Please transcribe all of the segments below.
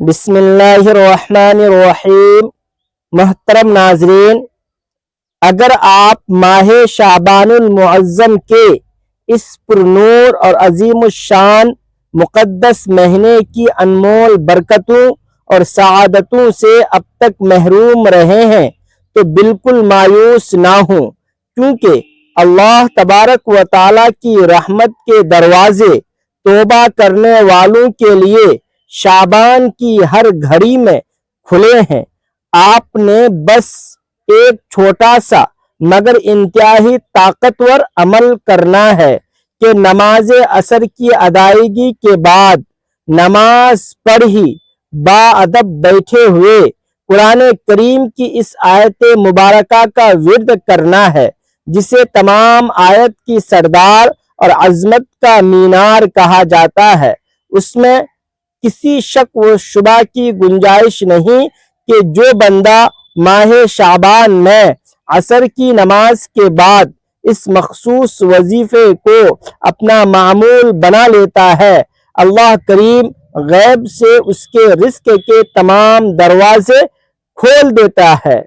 بسم اللہ الرحمن الرحیم۔ محترم ناظرین، اگر آپ ماہ شعبان المعظم کے اس پرنور اور عظیم الشان مقدس مہینے کی انمول برکتوں اور سعادتوں سے اب تک محروم رہے ہیں تو بالکل مایوس نہ ہوں، کیونکہ اللہ تبارک و تعالیٰ کی رحمت کے دروازے توبہ کرنے والوں کے لیے شعبان کی ہر گھڑی میں کھلے ہیں۔ آپ نے بس ایک چھوٹا سا مگر انتہائی طاقتور عمل کرنا ہے کہ نماز عصر کی ادائیگی کے بعد نماز پڑھی باادب بیٹھے ہوئے قرآن کریم کی اس آیت مبارکہ کا ورد کرنا ہے، جسے تمام آیت کی سردار اور عظمت کا مینار کہا جاتا ہے۔ اس میں کسی شک و شبہ کی گنجائش نہیں کہ جو بندہ ماہ شعبان میں عصر کی نماز کے بعد اس مخصوص وظیفے کو اپنا معمول بنا لیتا ہے، اللہ کریم غیب سے اس کے رزق کے تمام دروازے کھول دیتا ہے۔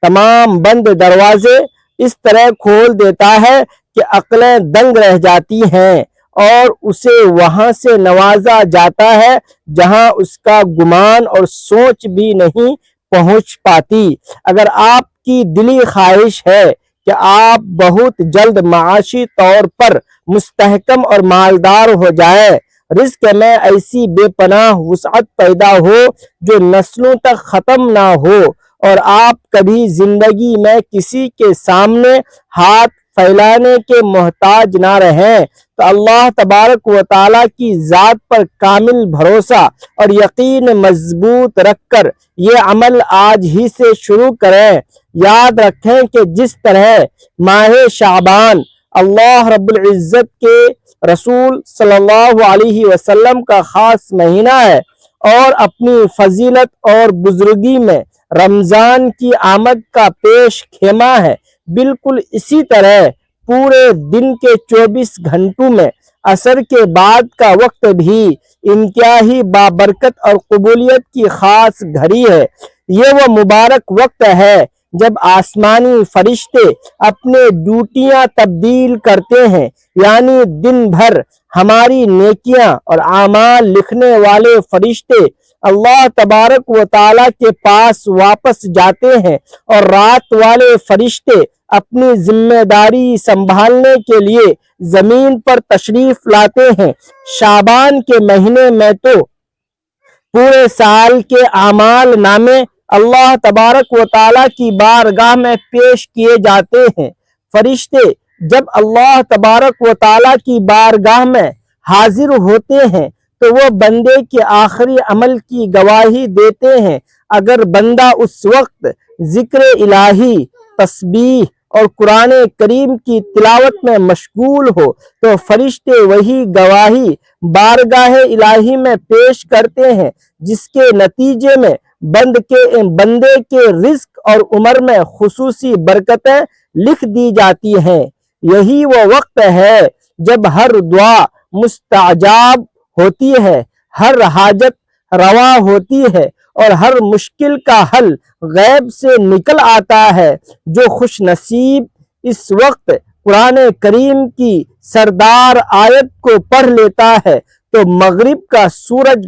تمام بند دروازے اس طرح کھول دیتا ہے کہ عقلیں دنگ رہ جاتی ہیں، اور اسے وہاں سے نوازا جاتا ہے جہاں اس کا گمان اور سوچ بھی نہیں پہنچ پاتی۔ اگر آپ کی دلی خواہش ہے کہ آپ بہت جلد معاشی طور پر مستحکم اور مالدار ہو جائیں، رزق میں ایسی بے پناہ وسعت پیدا ہو جو نسلوں تک ختم نہ ہو، اور آپ کبھی زندگی میں کسی کے سامنے ہاتھ پھیلانے کے محتاج نہ رہیں، تو اللہ تبارک و تعالیٰ کی ذات پر کامل بھروسہ اور یقین مضبوط رکھ کر یہ عمل آج ہی سے شروع کریں۔ یاد رکھیں کہ جس طرح ماہ شعبان اللہ رب العزت کے رسول صلی اللہ علیہ وسلم کا خاص مہینہ ہے، اور اپنی فضیلت اور بزرگی میں رمضان کی آمد کا پیش خیمہ ہے، بالکل اسی طرح پورے دن کے 24 گھنٹوں میں عصر کے بعد کا وقت بھی انتہائی بابرکت اور قبولیت کی خاص گھڑی ہے۔ یہ وہ مبارک وقت ہے جب آسمانی فرشتے اپنے ڈیوٹیاں تبدیل کرتے ہیں، یعنی دن بھر ہماری نیکیاں اور اعمال لکھنے والے فرشتے اللہ تبارک و تعالیٰ کے پاس واپس جاتے ہیں، اور رات والے فرشتے اپنی ذمہ داری سنبھالنے کے لیے زمین پر تشریف لاتے ہیں۔ شعبان کے مہینے میں تو پورے سال کے اعمال نامے اللہ تبارک و تعالیٰ کی بارگاہ میں پیش کیے جاتے ہیں۔ فرشتے جب اللہ تبارک و تعالیٰ کی بارگاہ میں حاضر ہوتے ہیں تو وہ بندے کے آخری عمل کی گواہی دیتے ہیں۔ اگر بندہ اس وقت ذکر الہی، تسبیح اور قرآن کریم کی تلاوت میں مشغول ہو تو فرشتے وہی گواہی بارگاہ الہی میں پیش کرتے ہیں، جس کے نتیجے میں بندے کے رزق اور عمر میں خصوصی برکتیں لکھ دی جاتی ہیں۔ یہی وہ وقت ہے جب ہر دعا مستجاب ہوتی ہے، ہر حاجت روا ہوتی ہے، اور ہر مشکل کا حل غیب سے نکل آتا ہے۔ جو خوش نصیب اس وقت قرآن کریم کی سردار آیت کو پڑھ لیتا ہے تو مغرب کا سورج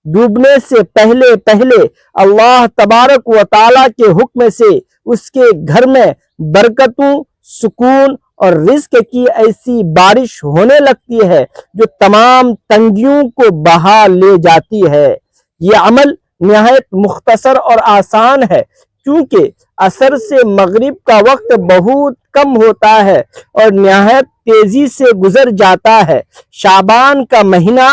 ڈوبنے سے پہلے پہلے اللہ تبارک و تعالیٰ کے حکم سے اس کے گھر میں برکتوں، سکون اور رزق کی ایسی بارش ہونے لگتی ہے جو تمام تنگیوں کو بہا لے جاتی ہے۔ یہ عمل نہایت مختصر اور آسان ہے، کیونکہ عصر سے مغرب کا وقت بہت کم ہوتا ہے اور نہایت تیزی سے گزر جاتا ہے۔ شعبان کا مہینہ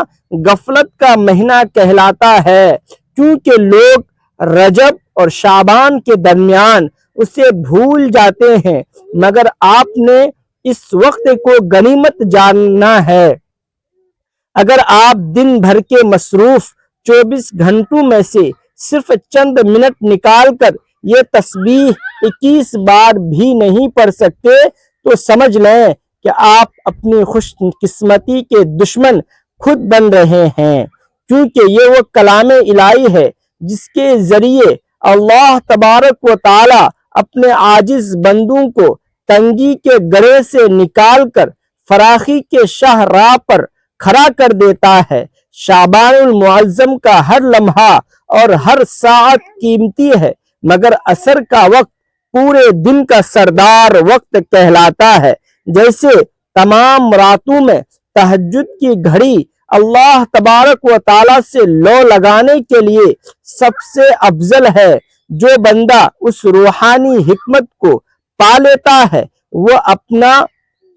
غفلت کا مہینہ کہلاتا ہے، کیونکہ لوگ رجب اور شعبان کے درمیان اسے بھول جاتے ہیں، مگر آپ نے اس وقت کو غنیمت جاننا ہے۔ اگر آپ دن بھر کے مصروف 24 گھنٹوں میں سے صرف چند منٹ نکال کر یہ تسبیح 21 بار بھی نہیں پڑھ سکتے تو سمجھ لیں کہ آپ اپنی خوش قسمتی کے دشمن خود بن رہے ہیں، چونکہ یہ وہ کلام الہی ہے جس کے ذریعے اللہ تبارک و تعالی اپنے عاجز بندوں کو تنگی کے گڑھے سے نکال کر فراخی کے شاہراہ پر کھڑا کر دیتا ہے۔ شعبان المعظم کا ہر لمحہ اور ہر ساعت قیمتی ہے، مگر عصر کا وقت پورے دن کا سردار وقت کہلاتا ہے۔ جیسے تمام راتوں میں تہجد کی گھڑی اللہ تبارک و تعالیٰ سے لو لگانے کے لیے سب سے افضل ہے، جو بندہ اس روحانی حکمت کو پا لیتا ہے وہ اپنا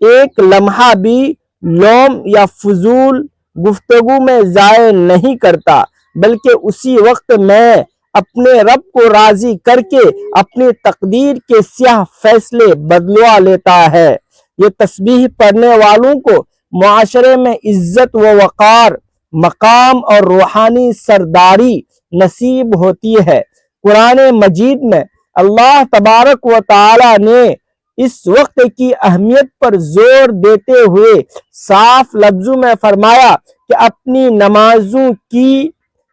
ایک لمحہ بھی لوم یا فضول گفتگو میں ضائع نہیں کرتا، بلکہ اسی وقت میں اپنے رب کو راضی کر کے اپنی تقدیر کے سیاہ فیصلے بدلوا لیتا ہے۔ یہ تسبیح پڑھنے والوں کو معاشرے میں عزت و وقار، مقام اور روحانی سرداری نصیب ہوتی ہے۔ قرآن مجید میں اللہ تبارک و تعالی نے اس وقت کی اہمیت پر زور دیتے ہوئے صاف لفظوں میں فرمایا کہ اپنی نمازوں کی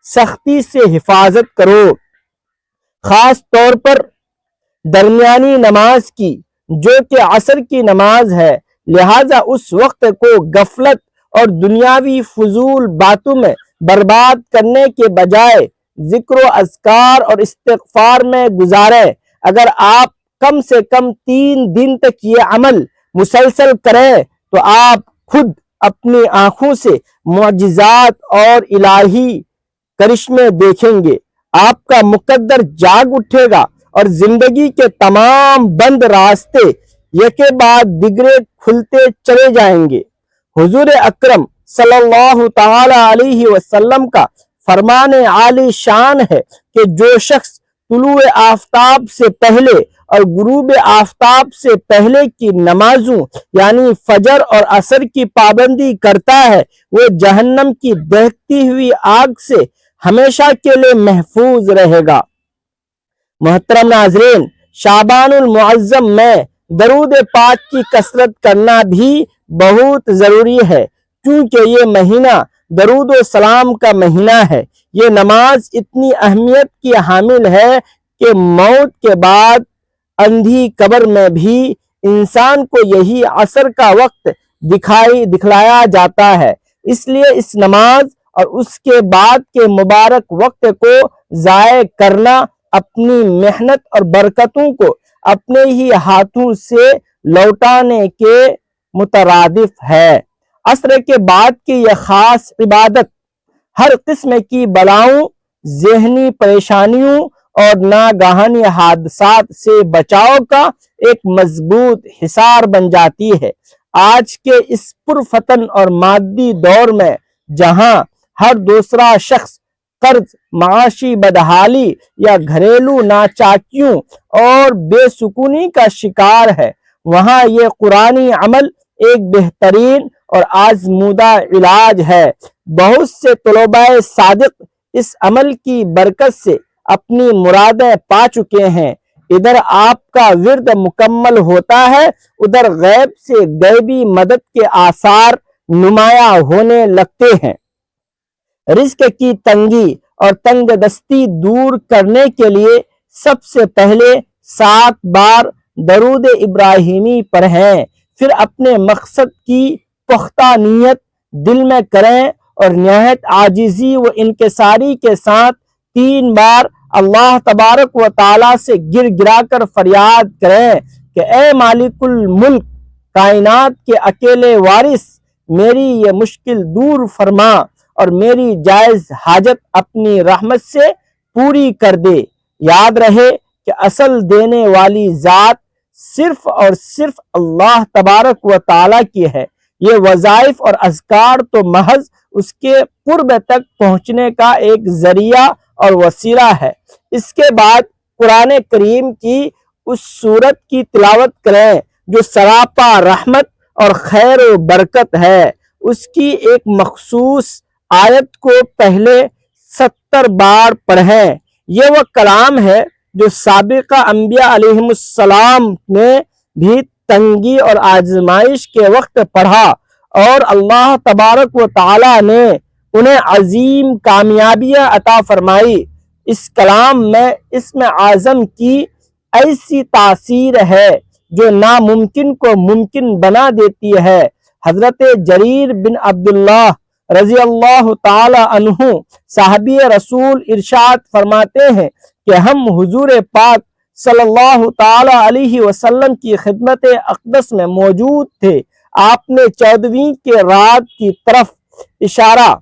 سختی سے حفاظت کرو، خاص طور پر درمیانی نماز کی جو کہ عصر کی نماز ہے۔ لہٰذا اس وقت کو غفلت اور دنیاوی فضول باتوں میں برباد کرنے کے بجائے ذکر و اذکار اور استغفار میں گزاریں۔ اگر آپ کم سے کم 3 دن تک یہ عمل مسلسل کریں تو آپ خود اپنی آنکھوں سے معجزات اور الہی کرشمے دیکھیں گے۔ آپ کا مقدر جاگ اٹھے گا اور زندگی کے تمام بند راستے یکے بعد دیگرے کھلتے چلے جائیں گے۔ حضور اکرم صلی اللہ تعالی علیہ وسلم کا فرمان عالی شان ہے کہ جو شخص طلوع آفتاب سے پہلے اور غروب آفتاب سے پہلے کی نمازوں یعنی فجر اور عصر کی پابندی کرتا ہے وہ جہنم کی دہتی ہوئی آگ سے ہمیشہ کے لیے محفوظ رہے گا۔ محترم ناظرین، شعبان المعظم میں درود پاک کی کثرت کرنا بھی بہت ضروری ہے، کیونکہ یہ مہینہ درود و سلام کا مہینہ ہے۔ یہ نماز اتنی اہمیت کی حامل ہے کہ موت کے بعد اندھی قبر میں بھی انسان کو یہی عصر کا وقت دکھلایا جاتا ہے۔ اس لیے اس نماز اور اس کے بعد کے مبارک وقت کو ضائع کرنا اپنی محنت اور برکتوں کو اپنے ہی ہاتھوں سے لوٹانے کے مترادف ہے۔ عصر کے بعد کی یہ خاص عبادت ہر قسم کی بلاؤں، ذہنی پریشانیوں اور ناگہانی حادثات سے بچاؤ کا ایک مضبوط حصار بن جاتی ہے۔ آج کے اس پرفتن اور مادی دور میں جہاں ہر دوسرا شخص قرض، معاشی بدحالی یا گھریلو ناچاکیوں اور بے سکونی کا شکار ہے، وہاں یہ قرآنی عمل ایک بہترین اور آزمودہ علاج ہے۔ بہت سے طلباء صادق اس عمل کی برکت سے اپنی مرادیں پا چکے ہیں۔ ادھر آپ کا ورد مکمل ہوتا ہے، ادھر غیب سے غیبی مدد کے آثار نمایاں ہونے لگتے ہیں۔ رزق کی تنگی اور تنگ دستی دور کرنے کے لیے سب سے پہلے 7 بار درود ابراہیمی پڑھیں، پھر اپنے مقصد کی پختہ نیت دل میں کریں اور نہایت عاجزی و انکساری کے ساتھ 3 بار اللہ تبارک و تعالیٰ سے گر گرا کر فریاد کریں کہ اے مالک الملک، کائنات کے اکیلے وارث، میری یہ مشکل دور فرما اور میری جائز حاجت اپنی رحمت سے پوری کر دے۔ یاد رہے کہ اصل دینے والی ذات صرف اور صرف اللہ تبارک و تعالیٰ کی ہے۔ یہ وظائف اور اذکار تو محض اس کے قرب تک پہنچنے کا ایک ذریعہ اور وسیلہ ہے۔ اس کے بعد قرآن کریم کی اس سورت کی تلاوت کریں جو سراپا رحمت اور خیر و برکت ہے۔ اس کی ایک مخصوص آیت کو پہلے 70 بار پڑھیں۔ یہ وہ کلام ہے جو سابقہ انبیاء علیہم السلام نے بھی تنگی اور آزمائش کے وقت پڑھا، اور اللہ تبارک و تعالی نے انہیں عظیم کامیابیاں عطا فرمائی۔ اس کلام میں اسم اعظم کی ایسی تاثیر ہے جو ناممکن کو ممکن بنا دیتی ہے۔ حضرت جریر بن عبداللہ رضی اللہ تعالی عنہ صحابی رسول ارشاد فرماتے ہیں کہ ہم حضور پاک صلی اللہ تعالی علیہ وسلم کی خدمت اقدس میں موجود تھے۔ آپ نے 14ویں کی رات کی طرف اشارہ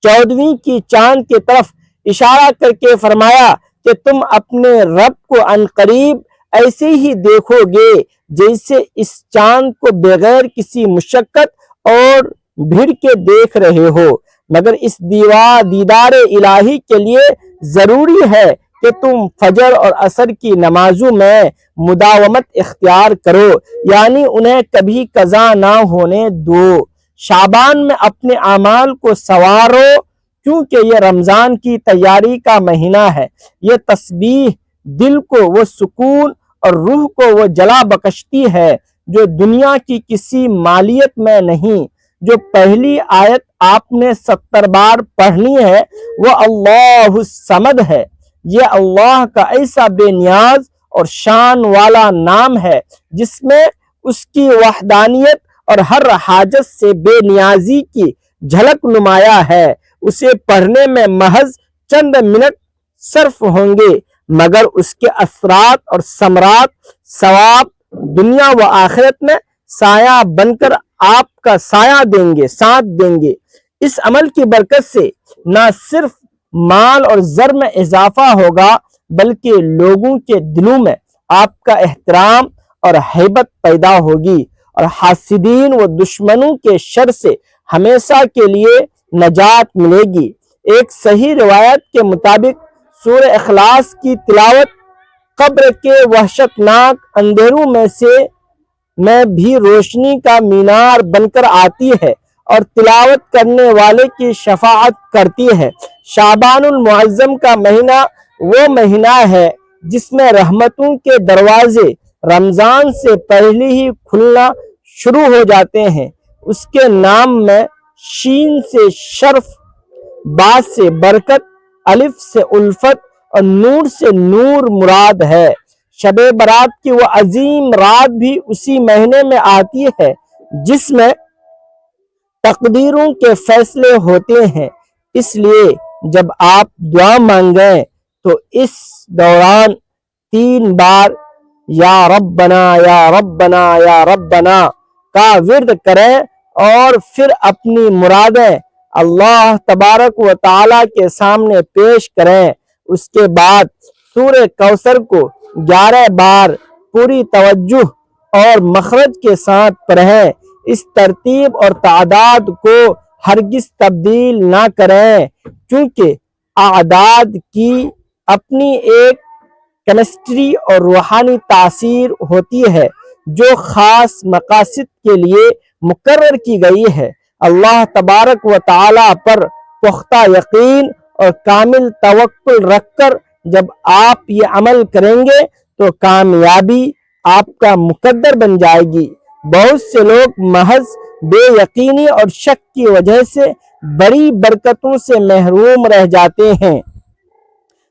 14ویں کی چاند کی طرف اشارہ کر کے فرمایا کہ تم اپنے رب کو عنقریب ایسے ہی دیکھو گے جیسے اس چاند کو بغیر کسی مشقت اور بھیڑ کے دیکھ رہے ہو، مگر اس دیدار الہی کے لیے ضروری ہے کہ تم فجر اور عصر کی نمازوں میں مداومت اختیار کرو، یعنی انہیں کبھی قضا نہ ہونے دو۔ شعبان میں اپنے اعمال کو سنوارو کیونکہ یہ رمضان کی تیاری کا مہینہ ہے۔ یہ تسبیح دل کو وہ سکون اور روح کو وہ جلا بخشتی ہے جو دنیا کی کسی مالیت میں نہیں۔ جو پہلی آیت آپ نے 70 بار پڑھنی ہے وہ اللہ الصمد ہے۔ یہ اللہ کا ایسا بے نیاز اور شان والا نام ہے جس میں اس کی وحدانیت اور ہر حاجت سے بے نیازی کی جھلک نمایاں ہے۔ اسے پڑھنے میں محض چند منٹ صرف ہوں گے، مگر اس کے اثرات اور ثمرات ثواب دنیا و آخرت میں سایہ بن کر آپ کا سایہ دیں گے، ساتھ دیں گے۔ اس عمل کی برکت سے نہ صرف مال اور زر میں اضافہ ہوگا بلکہ لوگوں کے دلوں میں آپ کا احترام اور ہیبت پیدا ہوگی اور حاسدین و دشمنوں کے شر سے ہمیشہ کے لیے نجات ملے گی۔ ایک صحیح روایت کے مطابق سورہ اخلاص کی تلاوت قبر کے وحشتناک اندھیروں میں بھی روشنی کا مینار بن کر آتی ہے اور تلاوت کرنے والے کی شفاعت کرتی ہے۔ شعبان المعظم کا مہینہ وہ مہینہ ہے جس میں رحمتوں کے دروازے رمضان سے پہلے ہی کھلنا شروع ہو جاتے ہیں۔ اس کے نام میں شین سے شرف، با سے برکت، الف سے الفت اور نور سے نور مراد ہے۔ شب برات کی وہ عظیم رات بھی اسی مہینے میں آتی ہے جس میں تقدیروں کے فیصلے ہوتے ہیں۔ اس لیے جب آپ دعا مانگیں تو اس دوران 3 بار یا ربنا یا ربنا یا ربنا کا ورد کریں اور پھر اپنی مرادیں اللہ تبارک و تعالی کے سامنے پیش کریں۔ اس کے بعد سورہ کوثر کو 11 بار پوری توجہ اور مخرج کے ساتھ پڑھیں۔ اس ترتیب اور تعداد کو ہرگز تبدیل نہ کریں کیونکہ اعداد کی اپنی ایک کیمسٹری اور روحانی تاثیر ہوتی ہے جو خاص مقاصد کے لیے مقرر کی گئی ہے۔ اللہ تبارک و تعالی پر پختہ یقین اور کامل توکل رکھ کر جب آپ یہ عمل کریں گے تو کامیابی آپ کا مقدر بن جائے گی۔ بہت سے لوگ محض بے یقینی اور شک کی وجہ سے بڑی برکتوں سے محروم رہ جاتے ہیں،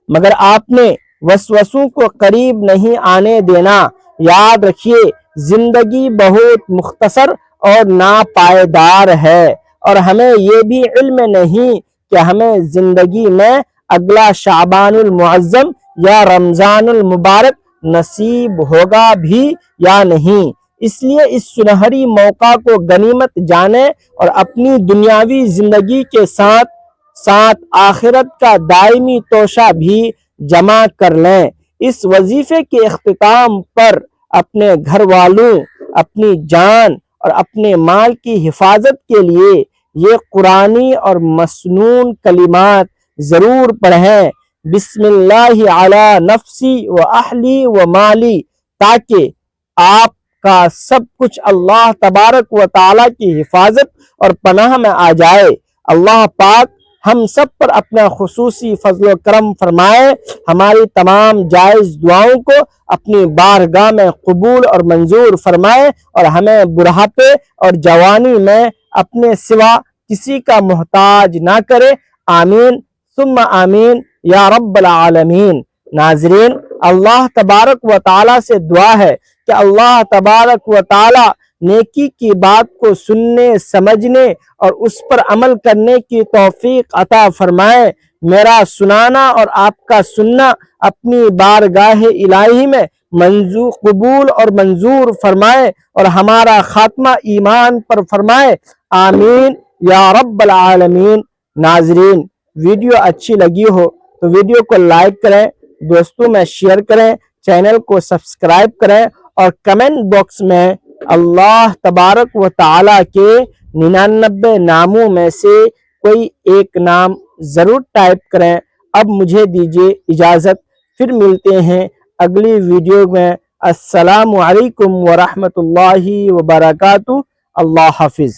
مگر آپ نے وسوسوں کو قریب نہیں آنے دینا۔ یاد رکھیے زندگی بہت مختصر اور ناپائیدار ہے اور ہمیں یہ بھی علم نہیں کہ ہمیں زندگی میں اگلا شعبان المعظم یا رمضان المبارک نصیب ہوگا بھی یا نہیں۔ اس لیے اس سنہری موقع کو غنیمت جانیں اور اپنی دنیاوی زندگی کے ساتھ ساتھ آخرت کا دائمی توشہ بھی جمع کر لیں۔ اس وظیفے کے اختتام پر اپنے گھر والوں، اپنی جان اور اپنے مال کی حفاظت کے لیے یہ قرآنی اور مسنون کلمات ضرور پڑھیں۔ بسم اللہ علی نفسی و اہلی و مالی، تاکہ آپ کا سب کچھ اللہ تبارک و تعالی کی حفاظت اور پناہ میں آ جائے۔ اللہ پاک ہم سب پر اپنا خصوصی فضل و کرم فرمائے، ہماری تمام جائز دعاؤں کو اپنی بارگاہ میں قبول اور منظور فرمائے اور ہمیں بڑھاپے اور جوانی میں اپنے سوا کسی کا محتاج نہ کرے۔ آمین ثم آمین یا رب العالمین۔ ناظرین، اللہ تبارک و تعالیٰ سے دعا ہے کہ اللہ تبارک و تعالیٰ نیکی کی بات کو سننے، سمجھنے اور اس پر عمل کرنے کی توفیق عطا فرمائے۔ میرا سنانا اور آپ کا سننا اپنی بارگاہ الہی میں قبول اور منظور فرمائے اور ہمارا خاتمہ ایمان پر فرمائے۔ آمین یا رب العالمین۔ ناظرین، ویڈیو اچھی لگی ہو تو ویڈیو کو لائک کریں، دوستوں میں شیئر کریں، چینل کو سبسکرائب کریں اور کمنٹ باکس میں اللہ تبارک و تعالیٰ کے 99 ناموں میں سے کوئی ایک نام ضرور ٹائپ کریں۔ اب مجھے دیجیے اجازت، پھر ملتے ہیں اگلی ویڈیو میں۔ السلام علیکم ورحمۃ اللہ وبرکاتہ۔ اللہ حافظ۔